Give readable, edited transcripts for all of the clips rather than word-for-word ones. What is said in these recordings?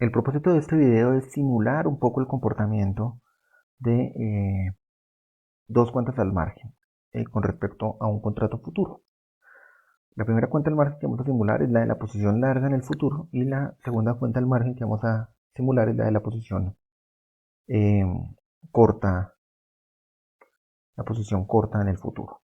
El propósito de este video es simular un poco el comportamiento de dos cuentas al margen con respecto a un contrato futuro. La primera cuenta al margen que vamos a simular es la de la posición larga en el futuro y la segunda cuenta al margen que vamos a simular es la de la posición eh, corta, la posición corta en el futuro.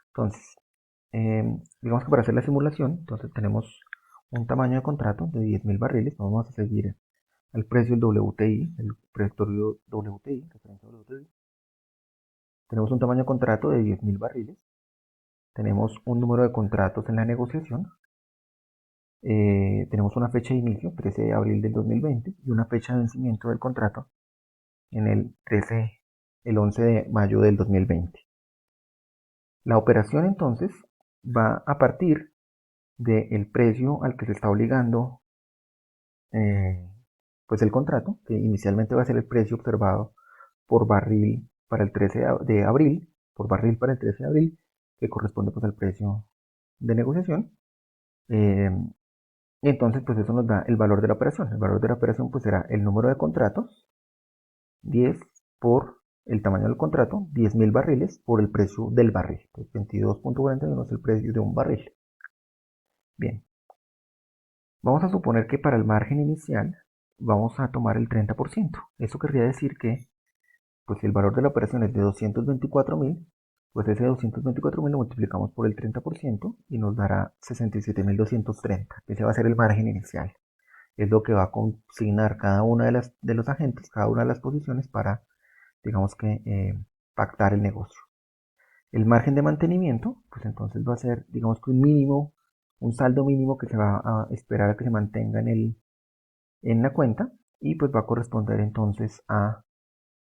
Entonces, digamos que para hacer la simulación, entonces tenemos un tamaño de contrato de 10.000 barriles. Vamos a seguir el precio del WTI, el precio WTI, referencia WTI. Tenemos un tamaño de contrato de 10.000 barriles. Tenemos un número de contratos en la negociación. Tenemos una fecha de inicio, 13 de abril del 2020, y una fecha de vencimiento del contrato en el 11 de mayo del 2020. La operación entonces va a partir del precio al que se está obligando pues el contrato, que inicialmente va a ser el precio observado por barril para el 13 de abril, por barril para el 13 de abril, que corresponde pues al precio de negociación. Y entonces pues eso nos da el valor de la operación. El valor de la operación pues será el número de contratos, 10 por el tamaño del contrato, 10.000 barriles por el precio del barril. 22.41 es el precio de un barril. Bien, vamos a suponer que para el margen inicial vamos a tomar el 30%. Eso querría decir que pues si el valor de la operación es de 224.000, pues ese 224.000 lo multiplicamos por el 30% y nos dará 67.230. Ese va a ser el margen inicial. Es lo que va a consignar cada una de los agentes, cada una de las posiciones para, digamos que, pactar el negocio. El margen de mantenimiento, pues entonces va a ser, digamos que un mínimo, un saldo mínimo que se va a esperar a que se mantenga en la cuenta y pues va a corresponder entonces a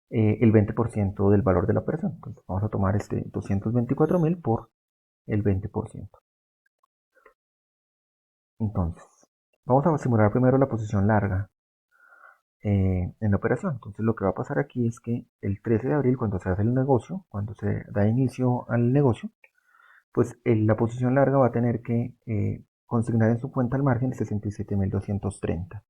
el 20% del valor de la operación. Entonces vamos a tomar este 224.000 por el 20%. Entonces, vamos a simular primero la posición larga en la operación. Entonces lo que va a pasar aquí es que el 13 de abril, cuando se hace el negocio, cuando se da inicio al negocio, pues la posición larga va a tener que consignar en su cuenta al margen 67.230.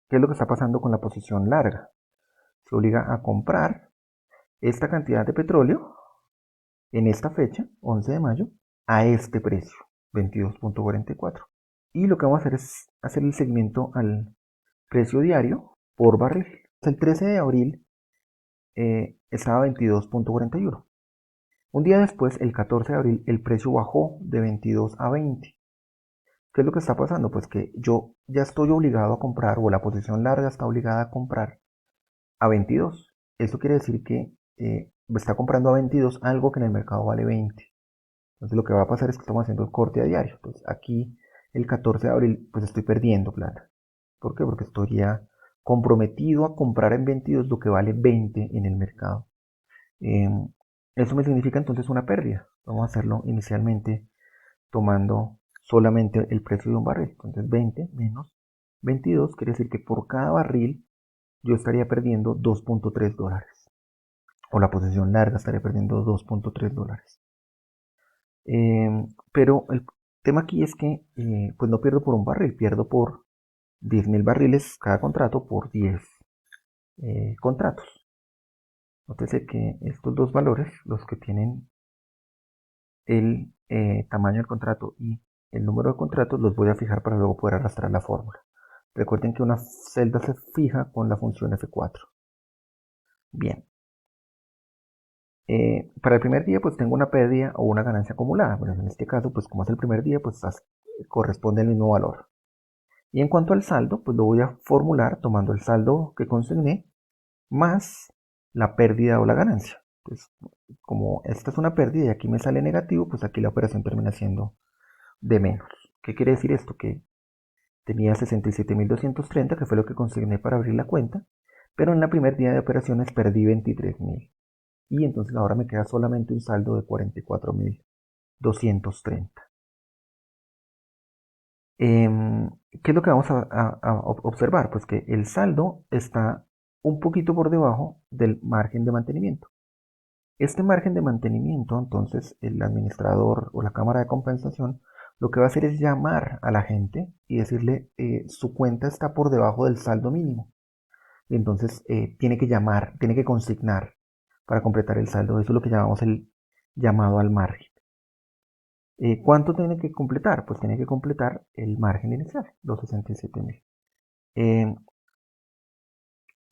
¿Qué es lo que está pasando con la posición larga? Se obliga a comprar esta cantidad de petróleo en esta fecha, 11 de mayo, a este precio, 22.44. Y lo que vamos a hacer es hacer el seguimiento al precio diario por barril. El 13 de abril estaba a 22.41. Un día después, el 14 de abril, el precio bajó de 22 a 20. ¿Qué es lo que está pasando? Pues que yo ya estoy obligado a comprar, o la posición larga está obligada a comprar a 22. Eso quiere decir que está comprando a 22 algo que en el mercado vale 20. Entonces lo que va a pasar es que estamos haciendo el corte a diario. Entonces aquí el 14 de abril pues estoy perdiendo plata. ¿Por qué? Porque estoy ya comprometido a comprar en 22 lo que vale 20 en el mercado. Eso me significa entonces una pérdida. Vamos a hacerlo inicialmente tomando solamente el precio de un barril. Entonces 20 menos 22 quiere decir que por cada barril yo estaría perdiendo 2.3 dólares. O la posición larga estaría perdiendo 2.3 dólares. Pero el tema aquí es que pues no pierdo por un barril, pierdo por 10.000 barriles cada contrato por 10 contratos. Nótese que estos dos valores, los que tienen el tamaño del contrato y el número de contratos, los voy a fijar para luego poder arrastrar la fórmula. Recuerden que una celda se fija con la función F4. Bien. Para el primer día pues tengo una pérdida o una ganancia acumulada. Bueno, en este caso pues como es el primer día pues corresponde el mismo valor. Y en cuanto al saldo pues lo voy a formular tomando el saldo que consigné más la pérdida o la ganancia. Pues como esta es una pérdida y aquí me sale negativo, pues aquí la operación termina siendo de menos. ¿Qué quiere decir esto? Que tenía 67.230, que fue lo que consigné para abrir la cuenta, pero en la primer día de operaciones perdí 23.000. Y entonces ahora me queda solamente un saldo de 44.230. ¿Qué es lo que vamos a observar? Pues que el saldo está un poquito por debajo del margen de mantenimiento. Este margen de mantenimiento, entonces, el administrador o la cámara de compensación lo que va a hacer es llamar a la gente y decirle su cuenta está por debajo del saldo mínimo. Y entonces tiene que llamar, tiene que consignar para completar el saldo. Eso es lo que llamamos el llamado al margen. ¿Cuánto tiene que completar? Pues tiene que completar el margen inicial, los 67.000.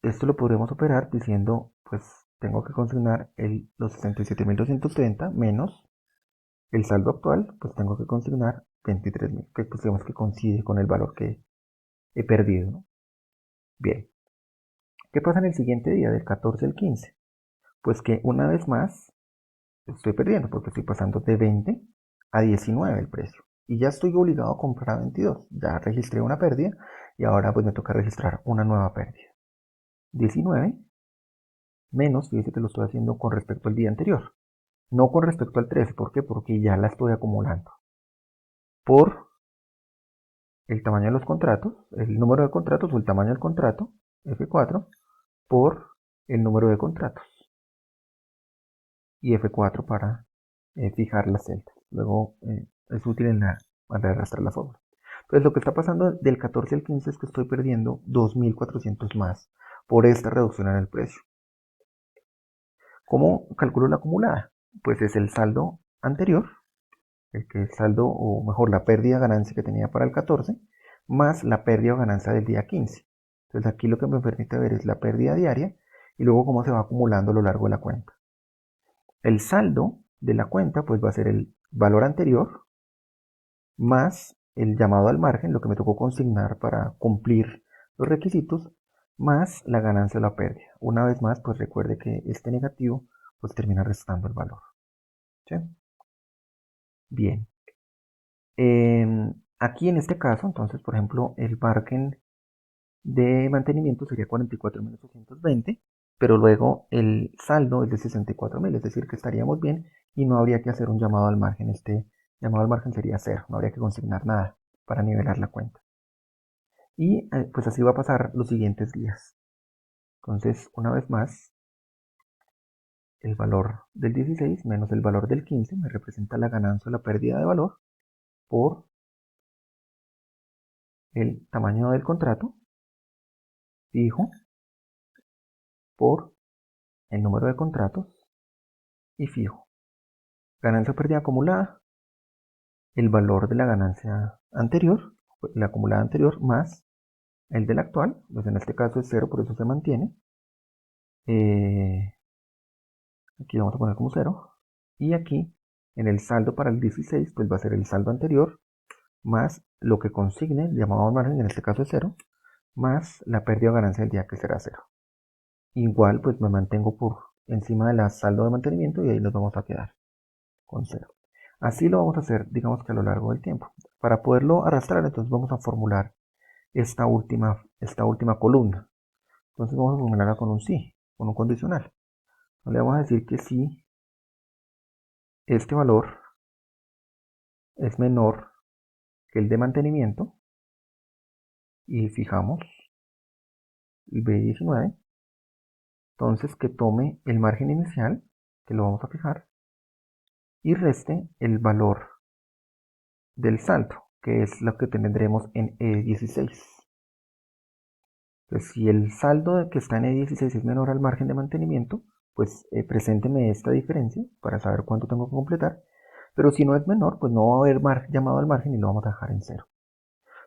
Esto lo podremos operar diciendo, pues tengo que consignar los 67.230 menos el saldo actual, pues tengo que consignar 23.000, que pues digamos que coincide con el valor que he perdido, ¿no? Bien, ¿qué pasa en el siguiente día, del 14 al 15? Pues que una vez más estoy perdiendo porque estoy pasando de 20 a 19 el precio. Y ya estoy obligado a comprar a 22. Ya registré una pérdida y ahora pues me toca registrar una nueva pérdida. 19 menos, fíjese que lo estoy haciendo con respecto al día anterior. No con respecto al 13. ¿Por qué? Porque ya la estoy acumulando. Por el tamaño de los contratos, el número de contratos o el tamaño del contrato, F4, por el número de contratos. Y F4 para fijar las celdas. Luego es útil en para arrastrar la fórmula. Entonces lo que está pasando del 14 al 15 es que estoy perdiendo 2.400 más por esta reducción en el precio. ¿Cómo calculo la acumulada? Pues es el saldo anterior, el saldo, o mejor, la pérdida ganancia que tenía para el 14, más la pérdida o ganancia del día 15. Entonces aquí lo que me permite ver es la pérdida diaria y luego cómo se va acumulando a lo largo de la cuenta. El saldo de la cuenta pues va a ser el valor anterior más el llamado al margen, lo que me tocó consignar para cumplir los requisitos, más la ganancia o la pérdida. Una vez más, pues recuerde que este negativo pues termina restando el valor. ¿Sí? Bien. Aquí en este caso, entonces, por ejemplo, el margen de mantenimiento sería 44.820, pero luego el saldo es de 64.000, es decir, que estaríamos bien y no habría que hacer un llamado al margen. Este llamado al margen sería cero, no habría que consignar nada para nivelar la cuenta. Y pues así va a pasar los siguientes días. Entonces, una vez más, el valor del 16 menos el valor del 15 me representa la ganancia o la pérdida de valor por el tamaño del contrato fijo por el número de contratos y fijo. Ganancia o pérdida acumulada, el valor de la ganancia anterior, la acumulada anterior, más el del actual, pues en este caso es 0, por eso se mantiene. Aquí vamos a poner como 0. Y aquí, en el saldo para el 16, pues va a ser el saldo anterior, más lo que consigne, llamado margen, en este caso es 0, más la pérdida o ganancia del día que será 0. Igual, pues me mantengo por encima de la saldo de mantenimiento y ahí nos vamos a quedar con 0. Así lo vamos a hacer, digamos que a lo largo del tiempo. Para poderlo arrastrar, entonces vamos a formular esta última columna. Entonces vamos a formularla con un sí, con un condicional. Le vamos a decir que si este valor es menor que el de mantenimiento, y fijamos el B19, entonces que tome el margen inicial, que lo vamos a fijar, y reste el valor del salto, que es lo que tendremos en E16. Entonces, si el saldo que está en E16 es menor al margen de mantenimiento, pues presénteme esta diferencia para saber cuánto tengo que completar. Pero si no es menor, pues no va a haber llamado al margen y lo vamos a dejar en 0.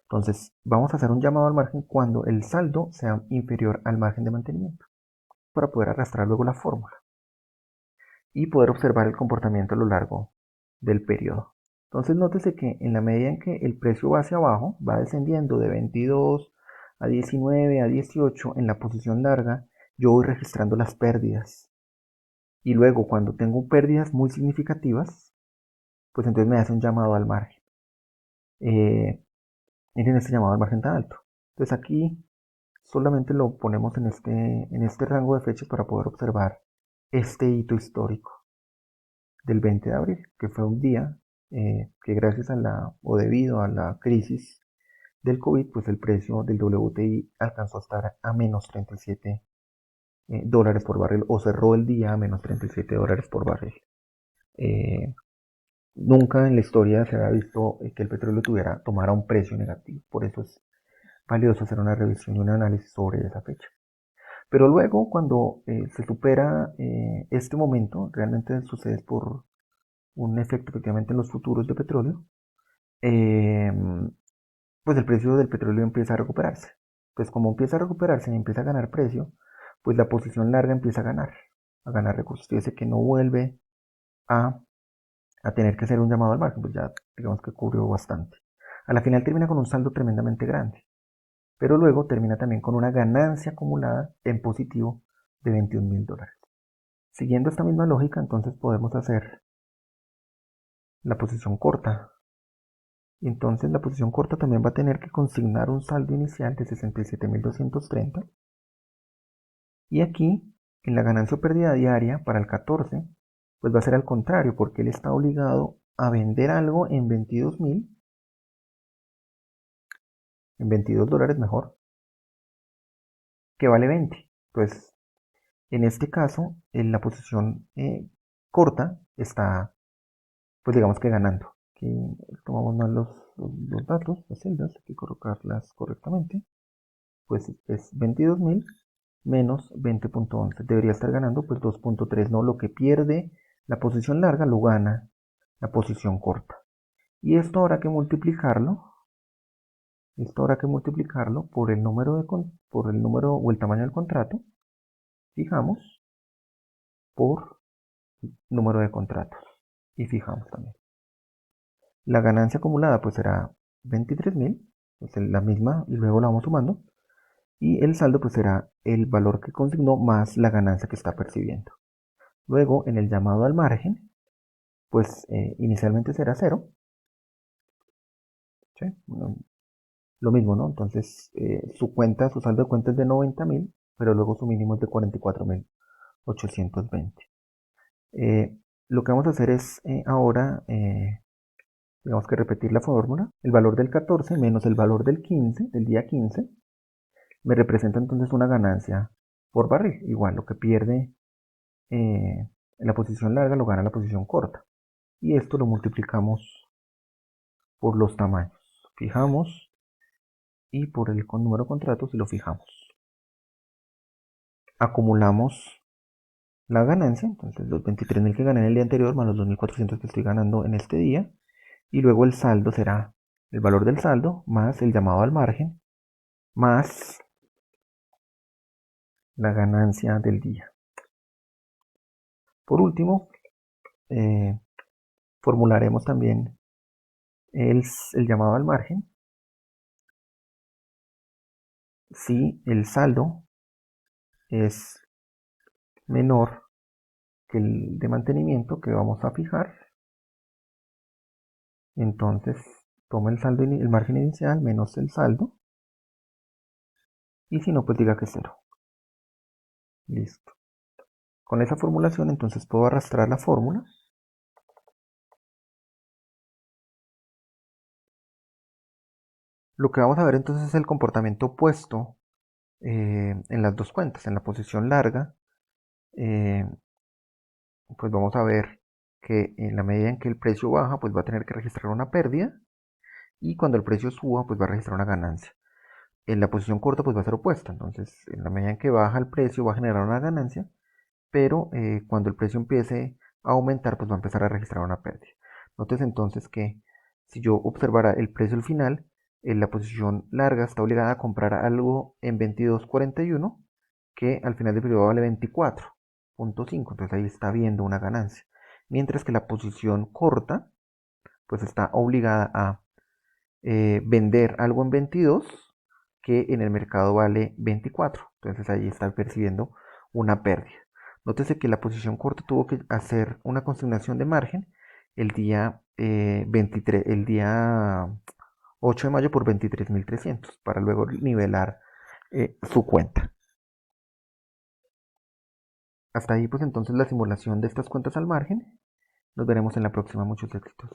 Entonces, vamos a hacer un llamado al margen cuando el saldo sea inferior al margen de mantenimiento, para poder arrastrar luego la fórmula y poder observar el comportamiento a lo largo del periodo. Entonces, nótese que en la medida en que el precio va hacia abajo, va descendiendo de 22 a 19, a 18 en la posición larga, yo voy registrando las pérdidas. Y luego, cuando tengo pérdidas muy significativas, pues entonces me hace un llamado al margen. Miren este llamado al margen tan alto. Entonces aquí solamente lo ponemos en este rango de fechas para poder observar este hito histórico del 20 de abril, que fue un día que gracias a o debido a la crisis del COVID, pues el precio del WTI alcanzó a estar a menos 37 dólares por barril, o cerró el día a menos 37 dólares por barril. Nunca en la historia se había visto que el petróleo tomara un precio negativo. Por eso es valioso hacer una revisión y un análisis sobre esa fecha. Pero luego, cuando se supera este momento, realmente sucede por un efecto efectivamente en los futuros de petróleo, eh, pues el precio del petróleo empieza a recuperarse. Pues como empieza a recuperarse y empieza a ganar precio, pues la posición larga empieza a ganar recursos. Fíjese que no vuelve a, a tener que hacer un llamado al margen, pues ya digamos que cubrió bastante. A la final termina con un saldo tremendamente grande, pero luego termina también con una ganancia acumulada en positivo de $21.000. Siguiendo esta misma lógica, entonces podemos hacer la posición corta. Entonces la posición corta también va a tener que consignar un saldo inicial de 67.230. Y aquí, en la ganancia o pérdida diaria para el 14, pues va a ser al contrario, porque él está obligado a vender algo en 22.000, en $22 mejor, que vale 20. Pues en este caso, en la posición corta está, pues digamos que ganando. Aquí tomamos mal los datos, las celdas, hay que colocarlas correctamente. Pues es 22.000 menos 20.11. Debería estar ganando pues 2.3, ¿no? Lo que pierde la posición larga lo gana la posición corta. Y esto habrá que multiplicarlo. Esto habrá que multiplicarlo por el número por el número o el tamaño del contrato. Fijamos por número de contratos. Y fijamos también. La ganancia acumulada pues será 23.000, pues la misma y luego la vamos sumando. Y el saldo pues será el valor que consignó más la ganancia que está percibiendo. Luego en el llamado al margen, pues inicialmente será 0. ¿Sí? Bueno, lo mismo, ¿no? Entonces su saldo de cuenta es de 90.000, pero luego su mínimo es de 44.820. Lo que vamos a hacer es ahora, digamos que repetir la fórmula. El valor del 14 menos el valor del 15, del día 15, me representa entonces una ganancia por barril. Igual lo que pierde en la posición larga lo gana la posición corta. Y esto lo multiplicamos por los tamaños. Fijamos y por el número de contratos y lo fijamos. Acumulamos la ganancia, entonces los 23.000 que gané en el día anterior más los 2.400 que estoy ganando en este día. Y luego el saldo será el valor del saldo más el llamado al margen más la ganancia del día. Por último, formularemos también el llamado al margen si el saldo es menor que el de mantenimiento que vamos a fijar. Entonces toma el margen inicial menos el saldo, y si no, pues diga que es 0. Listo. Con esa formulación entonces puedo arrastrar la fórmula. Lo que vamos a ver entonces es el comportamiento opuesto en las dos cuentas. En la posición larga, pues vamos a ver que en la medida en que el precio baja, pues va a tener que registrar una pérdida, y cuando el precio suba, pues va a registrar una ganancia. En la posición corta, pues va a ser opuesta. Entonces, en la medida en que baja el precio, va a generar una ganancia, pero cuando el precio empiece a aumentar, pues va a empezar a registrar una pérdida. Notes entonces que si yo observara el precio al final, en la posición larga está obligada a comprar algo en 22.41 que al final del periodo vale 24.5, entonces ahí está viendo una ganancia. Mientras que la posición corta, pues está obligada a vender algo en 22 que en el mercado vale 24, entonces ahí está percibiendo una pérdida. Nótese que la posición corta tuvo que hacer una consignación de margen el día 23, el día 8 de mayo por 23.300 para luego nivelar su cuenta. Hasta ahí pues entonces la simulación de estas cuentas al margen. Nos veremos en la próxima. Muchos éxitos.